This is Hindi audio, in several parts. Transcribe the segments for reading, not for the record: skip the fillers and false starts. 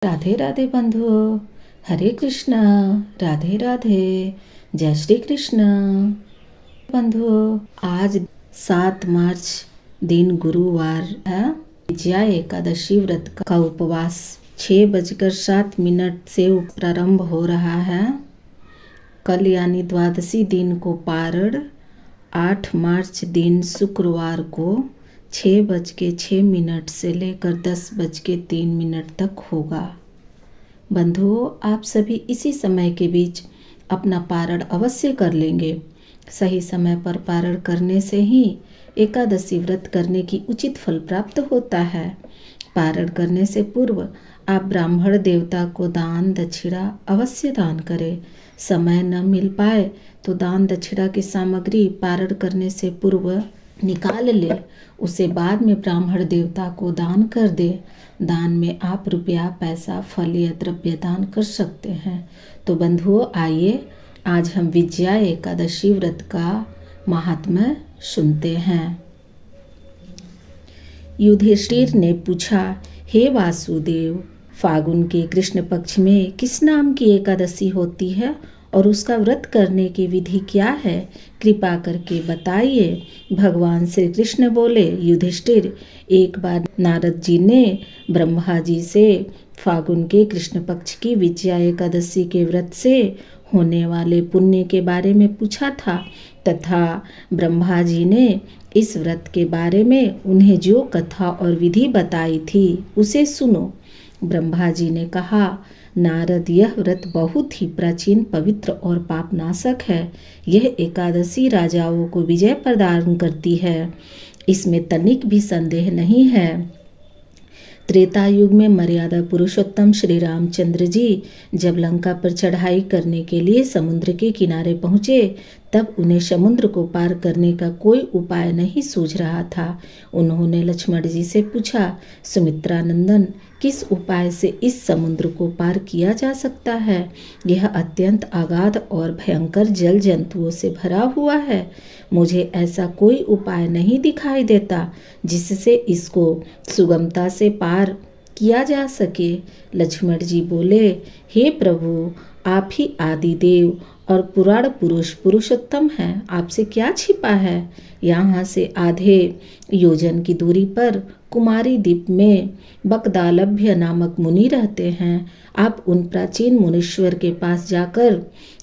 राधे राधे बंधुओं, हरे कृष्णा। राधे राधे, जय श्री कृष्ण। बंधुओं, आज 7 मार्च दिन गुरुवार है। विजया एकादशी व्रत का उपवास 6:07 से प्रारंभ हो रहा है। कल यानी द्वादशी दिन को पारण, 8 मार्च दिन शुक्रवार को 6:06 से लेकर 10:03 तक होगा। बंधुओं, आप सभी इसी समय के बीच अपना पारण अवश्य कर लेंगे। सही समय पर पारण करने से ही एकादशी व्रत करने की उचित फल प्राप्त होता है। पारण करने से पूर्व आप ब्राह्मण देवता को दान दक्षिणा अवश्य दान करें। समय न मिल पाए तो दान दक्षिणा की सामग्री पारण करने से पूर्व निकाल ले, उसे बाद में ब्राह्मण देवता को दान कर दे। दान में आप रुपया, पैसा, फल या द्रव्य दान कर सकते हैं। तो बंधुओं, आइए आज हम विजया एकादशी व्रत का महात्म्य सुनते हैं। युधिष्ठिर ने पूछा, हे वासुदेव, फागुन के कृष्ण पक्ष में किस नाम की एकादशी होती है और उसका व्रत करने की विधि क्या है? कृपा करके बताइए। भगवान श्री कृष्ण बोले, युधिष्ठिर, एक बार नारद जी ने ब्रह्मा जी से फागुन के कृष्ण पक्ष की विजया एकादशी के व्रत से होने वाले पुण्य के बारे में पूछा था तथा ब्रह्मा जी ने इस व्रत के बारे में उन्हें जो कथा और विधि बताई थी उसे सुनो। ब्रह्मा जी ने कहा, नारद, यह व्रत बहुत ही प्राचीन, पवित्र और पापनाशक है। यह एकादशी राजाओं को विजय प्रदान करती है, इसमें तनिक भी संदेह नहीं है। त्रेता युग में मर्यादा पुरुषोत्तम श्री रामचंद्र जी जब लंका पर चढ़ाई करने के लिए समुद्र के किनारे पहुँचे, तब उन्हें समुद्र को पार करने का कोई उपाय नहीं सूझ रहा था। उन्होंने लक्ष्मण जी से पूछा, सुमित्रा नंदन, किस उपाय से इस समुद्र को पार किया जा सकता है? यह अत्यंत अगाध और भयंकर जल जंतुओं से भरा हुआ है। मुझे ऐसा कोई उपाय नहीं दिखाई देता जिससे इसको सुगमता से पार किया जा सके। लक्ष्मण जी बोले, हे प्रभु, आप ही आदि देव और पुराण पुरुष पुरुषोत्तम हैं, आपसे क्या छिपा है? यहाँ से आधे योजन की दूरी पर कुमारी द्वीप में बकदालभ्य नामक मुनि रहते हैं। आप उन प्राचीन मुनीश्वर के पास जाकर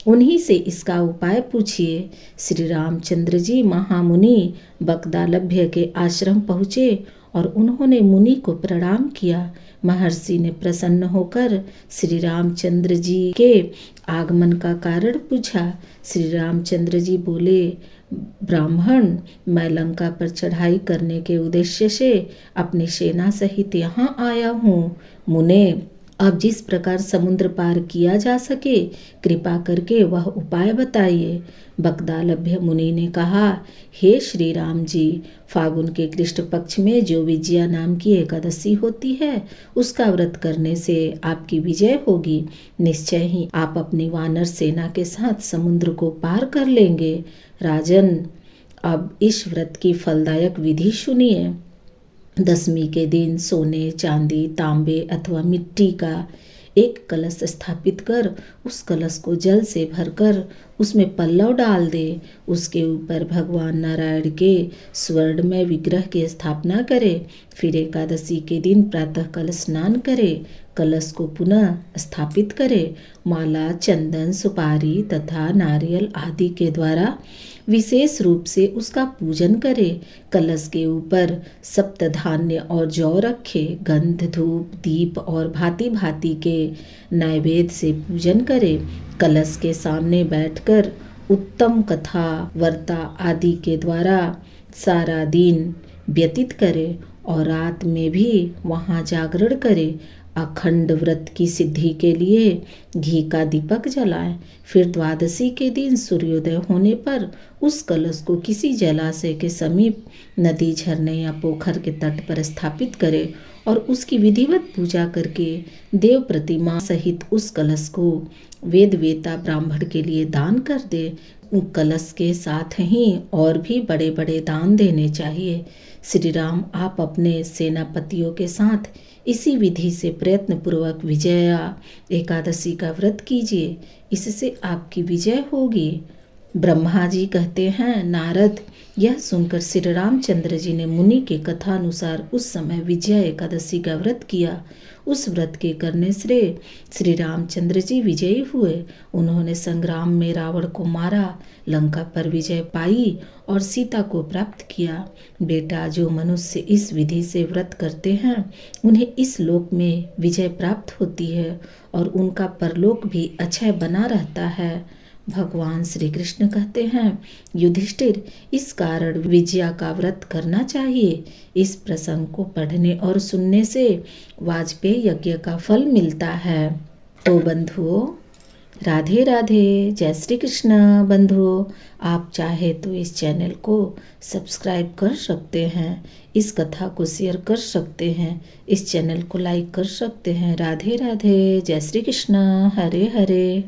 उन्हीं से इसका उपाय पूछिए। श्री रामचंद्र जी महामुनि बकदालभ्य के आश्रम पहुँचे और उन्होंने मुनि को प्रणाम किया। महर्षि ने प्रसन्न होकर श्री रामचंद्र जी के आगमन का कारण पूछा। श्री रामचंद्र जी बोले, ब्राह्मण, मैं लंका पर चढ़ाई करने के उद्देश्य से अपनी सेना सहित यहाँ आया हूँ। मुने, अब जिस प्रकार समुद्र पार किया जा सके, कृपा करके वह उपाय बताइए। बकदालभ्य मुनि ने कहा, हे श्री राम जी, फागुन के कृष्ण पक्ष में जो विजया नाम की एकादशी होती है, उसका व्रत करने से आपकी विजय होगी। निश्चय ही आप अपनी वानर सेना के साथ समुद्र को पार कर लेंगे। राजन, अब इस व्रत की फलदायक विधि सुनिए। दशमी के दिन सोने, चांदी, तांबे अथवा मिट्टी का एक कलश स्थापित कर उस कलश को जल से भरकर उसमें पल्लव डाल दे। उसके ऊपर भगवान नारायण के स्वर्णमय विग्रह की स्थापना करे। फिर एकादशी के दिन प्रातः काल स्नान करे। कलश को पुनः स्थापित करे। माला, चंदन, सुपारी तथा नारियल आदि के द्वारा विशेष रूप से उसका पूजन करे। कलश के ऊपर सप्त धान्य और जौ रखे। गंध, धूप, दीप और भांति भांति के नैवेद्य से पूजन करे। कलश के सामने बैठकर उत्तम कथा, वार्ता आदि के द्वारा सारा दिन व्यतीत करे और रात में भी वहाँ जागरण करे। अखंड व्रत की सिद्धि के लिए घी का दीपक जलाएं। फिर द्वादशी के दिन सूर्योदय होने पर उस कलश को किसी जलाशय के समीप, नदी, झरने या पोखर के तट पर स्थापित करें और उसकी विधिवत पूजा करके देव प्रतिमा सहित उस कलश को वेद वेता ब्राह्मण के लिए दान कर दे। कलश के साथ ही और भी बड़े बड़े दान देने चाहिए। श्री राम, आप अपने सेनापतियों के साथ इसी विधि से प्रयत्नपूर्वक विजया एकादशी का व्रत कीजिए, इससे आपकी विजय होगी। ब्रह्मा जी कहते हैं, नारद, यह सुनकर श्री रामचंद्र जी ने मुनि के कथा अनुसार उस समय विजया एकादशी का व्रत किया। उस व्रत के करने से श्री रामचंद्र जी विजयी हुए। उन्होंने संग्राम में रावण को मारा, लंका पर विजय पाई और सीता को प्राप्त किया। बेटा, जो मनुष्य इस विधि से व्रत करते हैं उन्हें इस लोक में विजय प्राप्त होती है और उनका परलोक भी अक्षय बना रहता है। भगवान श्री कृष्ण कहते हैं, युधिष्ठिर, इस कारण विजया का व्रत करना चाहिए। इस प्रसंग को पढ़ने और सुनने से वाजपेयी यज्ञ का फल मिलता है। तो बंधुओं, राधे राधे, जय श्री कृष्ण। बंधुओं, आप चाहे तो इस चैनल को सब्सक्राइब कर सकते हैं, इस कथा को शेयर कर सकते हैं, इस चैनल को लाइक कर सकते हैं। राधे राधे, जय श्री कृष्ण, हरे हरे।